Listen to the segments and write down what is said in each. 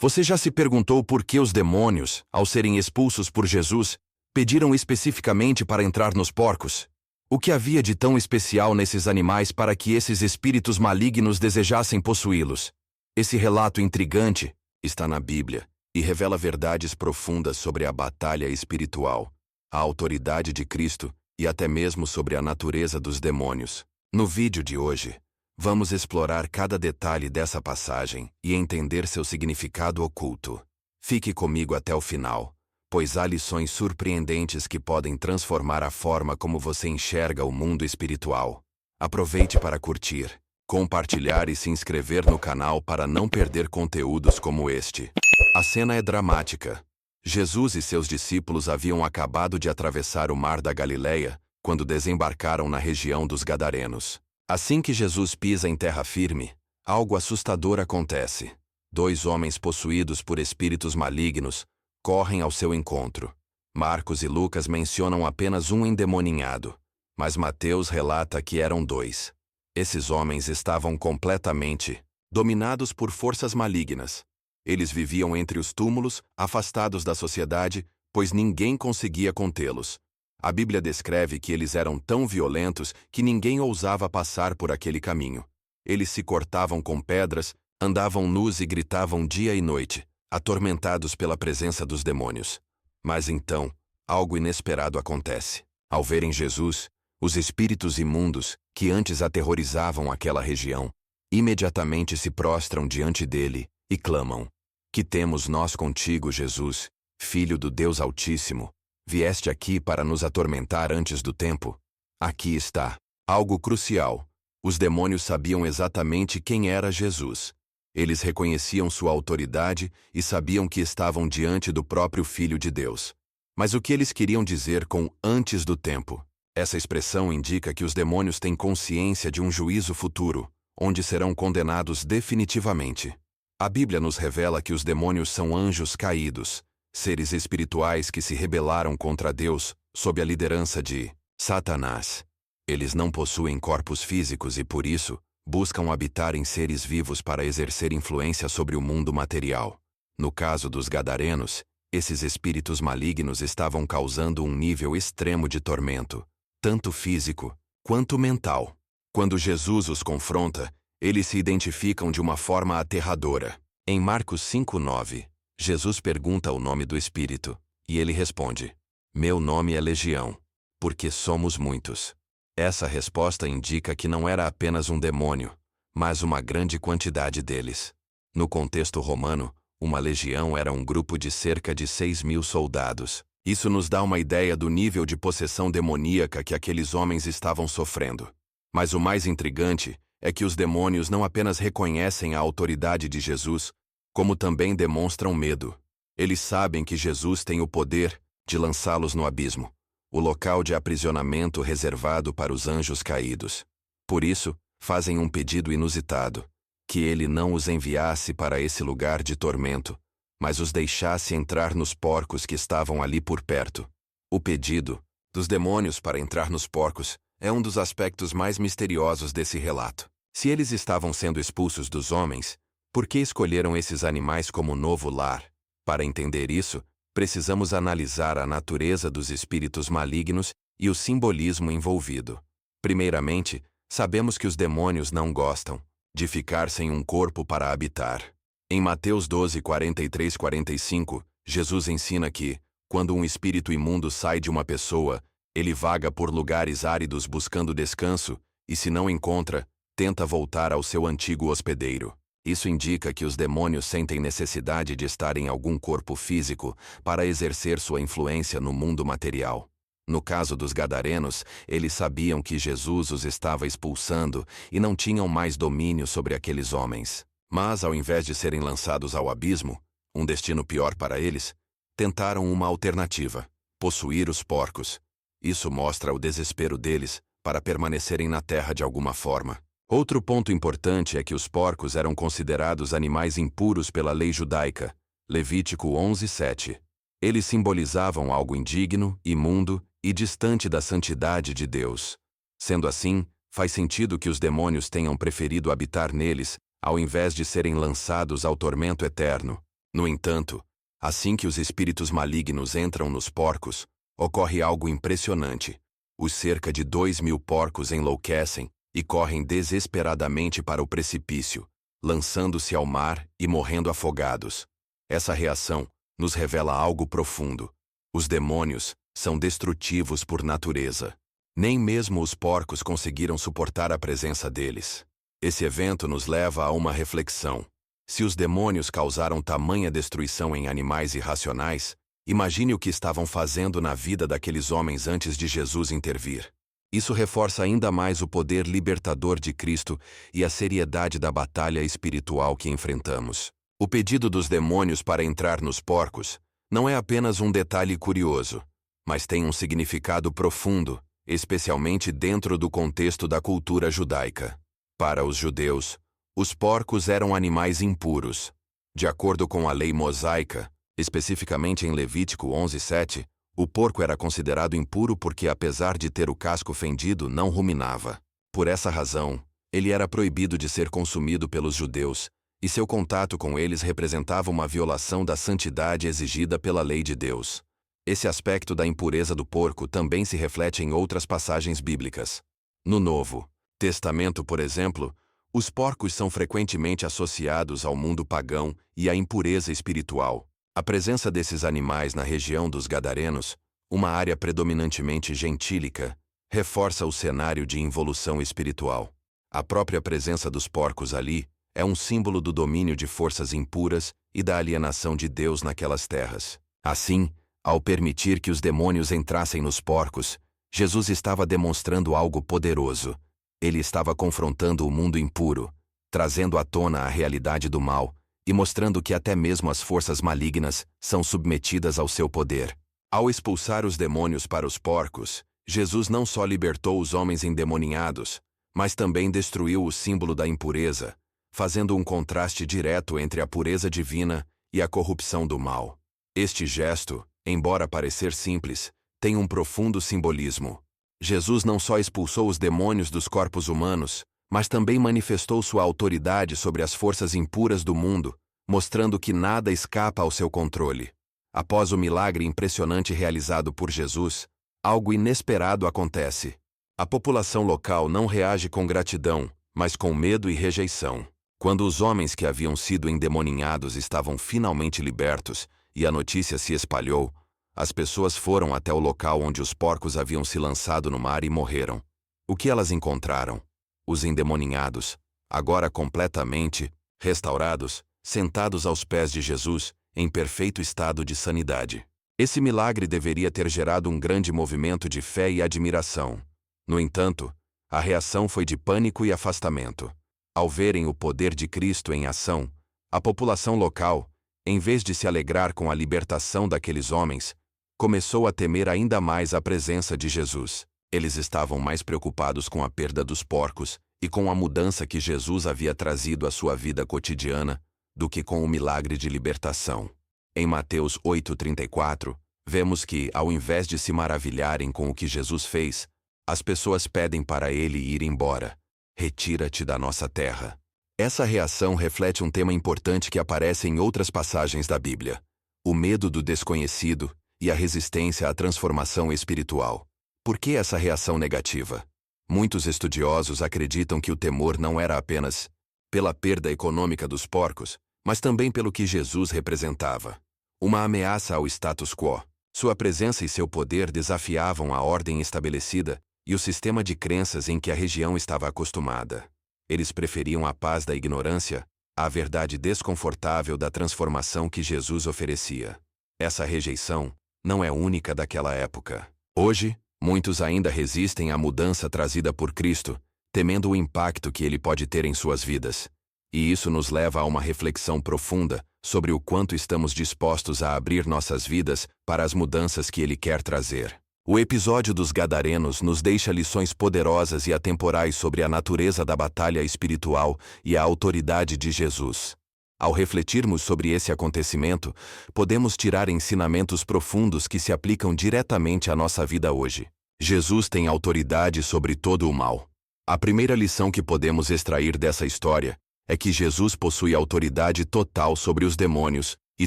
Você já se perguntou por que os demônios, ao serem expulsos por Jesus, pediram especificamente para entrar nos porcos? O que havia de tão especial nesses animais para que esses espíritos malignos desejassem possuí-los? Esse relato intrigante está na Bíblia e revela verdades profundas sobre a batalha espiritual, a autoridade de Cristo e até mesmo sobre a natureza dos demônios. No vídeo de hoje, vamos explorar cada detalhe dessa passagem e entender seu significado oculto. Fique comigo até o final, pois há lições surpreendentes que podem transformar a forma como você enxerga o mundo espiritual. Aproveite para curtir, compartilhar e se inscrever no canal para não perder conteúdos como este. A cena é dramática. Jesus e seus discípulos haviam acabado de atravessar o mar da Galileia quando desembarcaram na região dos Gadarenos. Assim que Jesus pisa em terra firme, algo assustador acontece. 2 homens possuídos por espíritos malignos correm ao seu encontro. Marcos e Lucas mencionam apenas um endemoninhado, mas Mateus relata que eram 2. Esses homens estavam completamente dominados por forças malignas. Eles viviam entre os túmulos, afastados da sociedade, pois ninguém conseguia contê-los. A Bíblia descreve que eles eram tão violentos que ninguém ousava passar por aquele caminho. Eles se cortavam com pedras, andavam nus e gritavam dia e noite, atormentados pela presença dos demônios. Mas então, algo inesperado acontece. Ao verem Jesus, os espíritos imundos, que antes aterrorizavam aquela região, imediatamente se prostram diante dele e clamam: "Que temos nós contigo, Jesus, Filho do Deus Altíssimo? Vieste aqui para nos atormentar antes do tempo?" Aqui está algo crucial. Os demônios sabiam exatamente quem era Jesus. Eles reconheciam sua autoridade e sabiam que estavam diante do próprio Filho de Deus. Mas o que eles queriam dizer com "antes do tempo"? Essa expressão indica que os demônios têm consciência de um juízo futuro, onde serão condenados definitivamente. A Bíblia nos revela que os demônios são anjos caídos, seres espirituais que se rebelaram contra Deus sob a liderança de Satanás. Eles não possuem corpos físicos e, por isso, buscam habitar em seres vivos para exercer influência sobre o mundo material. No caso dos Gadarenos, esses espíritos malignos estavam causando um nível extremo de tormento, tanto físico quanto mental. Quando Jesus os confronta, eles se identificam de uma forma aterradora. Em Marcos 5:9, Jesus pergunta o nome do espírito, e ele responde: "Meu nome é Legião, porque somos muitos." Essa resposta indica que não era apenas um demônio, mas uma grande quantidade deles. No contexto romano, uma legião era um grupo de cerca de 6.000 soldados. Isso nos dá uma ideia do nível de possessão demoníaca que aqueles homens estavam sofrendo. Mas o mais intrigante é que os demônios não apenas reconhecem a autoridade de Jesus, como também demonstram medo. Eles sabem que Jesus tem o poder de lançá-los no abismo, o local de aprisionamento reservado para os anjos caídos. Por isso, fazem um pedido inusitado: que ele não os enviasse para esse lugar de tormento, mas os deixasse entrar nos porcos que estavam ali por perto. O pedido dos demônios para entrar nos porcos é um dos aspectos mais misteriosos desse relato. Se eles estavam sendo expulsos dos homens, por que escolheram esses animais como novo lar? Para entender isso, precisamos analisar a natureza dos espíritos malignos e o simbolismo envolvido. Primeiramente, sabemos que os demônios não gostam de ficar sem um corpo para habitar. Em Mateus 12:43-45, Jesus ensina que, quando um espírito imundo sai de uma pessoa, ele vaga por lugares áridos buscando descanso e, se não encontra, tenta voltar ao seu antigo hospedeiro. Isso indica que os demônios sentem necessidade de estar em algum corpo físico para exercer sua influência no mundo material. No caso dos Gadarenos, eles sabiam que Jesus os estava expulsando e não tinham mais domínio sobre aqueles homens. Mas, ao invés de serem lançados ao abismo, um destino pior para eles, tentaram uma alternativa: possuir os porcos. Isso mostra o desespero deles para permanecerem na terra de alguma forma. Outro ponto importante é que os porcos eram considerados animais impuros pela lei judaica, Levítico 11:7. Eles simbolizavam algo indigno, imundo e distante da santidade de Deus. Sendo assim, faz sentido que os demônios tenham preferido habitar neles, ao invés de serem lançados ao tormento eterno. No entanto, assim que os espíritos malignos entram nos porcos, ocorre algo impressionante. Os cerca de 2.000 porcos enlouquecem e correm desesperadamente para o precipício, lançando-se ao mar e morrendo afogados. Essa reação nos revela algo profundo. Os demônios são destrutivos por natureza. Nem mesmo os porcos conseguiram suportar a presença deles. Esse evento nos leva a uma reflexão. Se os demônios causaram tamanha destruição em animais irracionais, imagine o que estavam fazendo na vida daqueles homens antes de Jesus intervir. Isso reforça ainda mais o poder libertador de Cristo e a seriedade da batalha espiritual que enfrentamos. O pedido dos demônios para entrar nos porcos não é apenas um detalhe curioso, mas tem um significado profundo, especialmente dentro do contexto da cultura judaica. Para os judeus, os porcos eram animais impuros. De acordo com a lei mosaica, especificamente em Levítico 11:7, o porco era considerado impuro porque, apesar de ter o casco fendido, não ruminava. Por essa razão, ele era proibido de ser consumido pelos judeus, e seu contato com eles representava uma violação da santidade exigida pela lei de Deus. Esse aspecto da impureza do porco também se reflete em outras passagens bíblicas. No Novo Testamento, por exemplo, os porcos são frequentemente associados ao mundo pagão e à impureza espiritual. A presença desses animais na região dos Gadarenos, uma área predominantemente gentílica, reforça o cenário de involução espiritual. A própria presença dos porcos ali é um símbolo do domínio de forças impuras e da alienação de Deus naquelas terras. Assim, ao permitir que os demônios entrassem nos porcos, Jesus estava demonstrando algo poderoso. Ele estava confrontando o mundo impuro, trazendo à tona a realidade do mal e mostrando que até mesmo as forças malignas são submetidas ao seu poder. Ao expulsar os demônios para os porcos, Jesus não só libertou os homens endemoniados, mas também destruiu o símbolo da impureza, fazendo um contraste direto entre a pureza divina e a corrupção do mal. Este gesto, embora parecer simples, tem um profundo simbolismo. Jesus não só expulsou os demônios dos corpos humanos, mas também manifestou sua autoridade sobre as forças impuras do mundo, mostrando que nada escapa ao seu controle. Após o milagre impressionante realizado por Jesus, algo inesperado acontece. A população local não reage com gratidão, mas com medo e rejeição. Quando os homens que haviam sido endemoninhados estavam finalmente libertos e a notícia se espalhou, as pessoas foram até o local onde os porcos haviam se lançado no mar e morreram. O que elas encontraram? Os endemoninhados, agora completamente restaurados, sentados aos pés de Jesus, em perfeito estado de sanidade. Esse milagre deveria ter gerado um grande movimento de fé e admiração. No entanto, a reação foi de pânico e afastamento. Ao verem o poder de Cristo em ação, a população local, em vez de se alegrar com a libertação daqueles homens, começou a temer ainda mais a presença de Jesus. Eles estavam mais preocupados com a perda dos porcos e com a mudança que Jesus havia trazido à sua vida cotidiana do que com o milagre de libertação. Em Mateus 8:34, vemos que, ao invés de se maravilharem com o que Jesus fez, as pessoas pedem para ele ir embora. Retira-te da nossa terra. Essa reação reflete um tema importante que aparece em outras passagens da Bíblia: o medo do desconhecido e a resistência à transformação espiritual. Por que essa reação negativa? Muitos estudiosos acreditam que o temor não era apenas pela perda econômica dos porcos, mas também pelo que Jesus representava. Uma ameaça ao status quo. Sua presença e seu poder desafiavam a ordem estabelecida e o sistema de crenças em que a região estava acostumada. Eles preferiam a paz da ignorância à verdade desconfortável da transformação que Jesus oferecia. Essa rejeição não é única daquela época. Hoje, muitos ainda resistem à mudança trazida por Cristo, temendo o impacto que ele pode ter em suas vidas. E isso nos leva a uma reflexão profunda sobre o quanto estamos dispostos a abrir nossas vidas para as mudanças que ele quer trazer. O episódio dos Gadarenos nos deixa lições poderosas e atemporais sobre a natureza da batalha espiritual e a autoridade de Jesus. Ao refletirmos sobre esse acontecimento, podemos tirar ensinamentos profundos que se aplicam diretamente à nossa vida hoje. Jesus tem autoridade sobre todo o mal. A primeira lição que podemos extrair dessa história é que Jesus possui autoridade total sobre os demônios e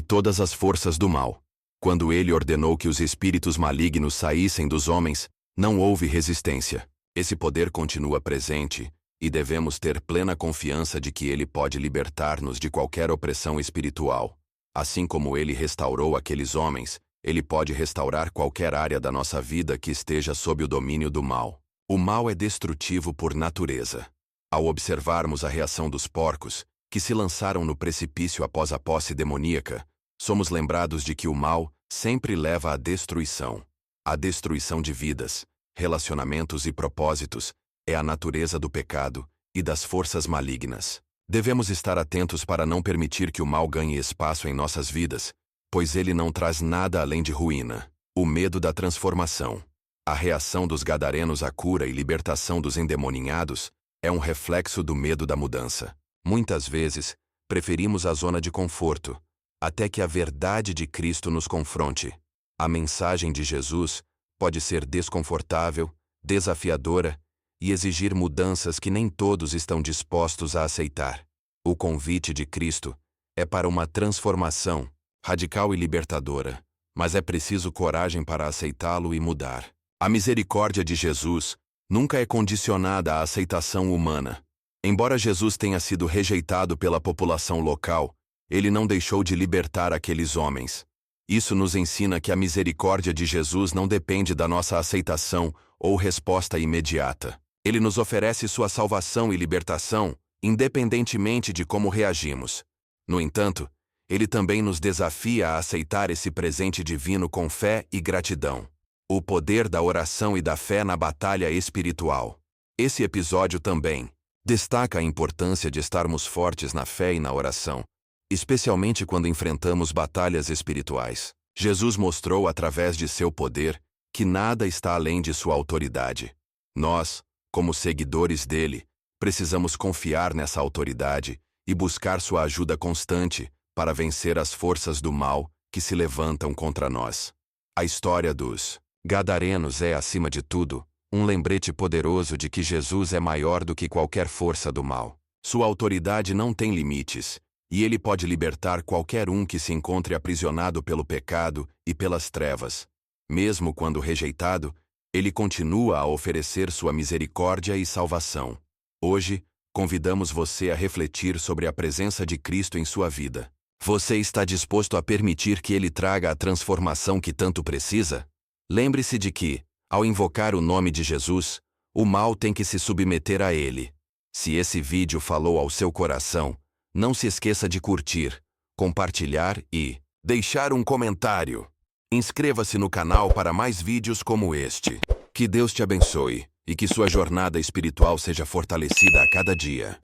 todas as forças do mal. Quando ele ordenou que os espíritos malignos saíssem dos homens, não houve resistência. Esse poder continua presente, e devemos ter plena confiança de que ele pode libertar-nos de qualquer opressão espiritual. Assim como ele restaurou aqueles homens, ele pode restaurar qualquer área da nossa vida que esteja sob o domínio do mal. O mal é destrutivo por natureza. Ao observarmos a reação dos porcos, que se lançaram no precipício após a posse demoníaca, somos lembrados de que o mal sempre leva à destruição. A destruição de vidas, relacionamentos e propósitos é a natureza do pecado e das forças malignas. Devemos estar atentos para não permitir que o mal ganhe espaço em nossas vidas, pois ele não traz nada além de ruína. O medo da transformação. A reação dos gadarenos à cura e libertação dos endemoninhados é um reflexo do medo da mudança. Muitas vezes, preferimos a zona de conforto, até que a verdade de Cristo nos confronte. A mensagem de Jesus pode ser desconfortável, desafiadora e exigir mudanças que nem todos estão dispostos a aceitar. O convite de Cristo é para uma transformação radical e libertadora, mas é preciso coragem para aceitá-lo e mudar. A misericórdia de Jesus nunca é condicionada à aceitação humana. Embora Jesus tenha sido rejeitado pela população local, ele não deixou de libertar aqueles homens. Isso nos ensina que a misericórdia de Jesus não depende da nossa aceitação ou resposta imediata. Ele nos oferece sua salvação e libertação, independentemente de como reagimos. No entanto, ele também nos desafia a aceitar esse presente divino com fé e gratidão. O poder da oração e da fé na batalha espiritual. Esse episódio também destaca a importância de estarmos fortes na fé e na oração, especialmente quando enfrentamos batalhas espirituais. Jesus mostrou através de seu poder que nada está além de sua autoridade. Nós, como seguidores dele, precisamos confiar nessa autoridade e buscar sua ajuda constante para vencer as forças do mal que se levantam contra nós. A história dos gadarenos é, acima de tudo, um lembrete poderoso de que Jesus é maior do que qualquer força do mal. Sua autoridade não tem limites, e ele pode libertar qualquer um que se encontre aprisionado pelo pecado e pelas trevas. Mesmo quando rejeitado, ele continua a oferecer sua misericórdia e salvação. Hoje, convidamos você a refletir sobre a presença de Cristo em sua vida. Você está disposto a permitir que ele traga a transformação que tanto precisa? Lembre-se de que, ao invocar o nome de Jesus, o mal tem que se submeter a ele. Se esse vídeo falou ao seu coração, não se esqueça de curtir, compartilhar e deixar um comentário. Inscreva-se no canal para mais vídeos como este. Que Deus te abençoe e que sua jornada espiritual seja fortalecida a cada dia.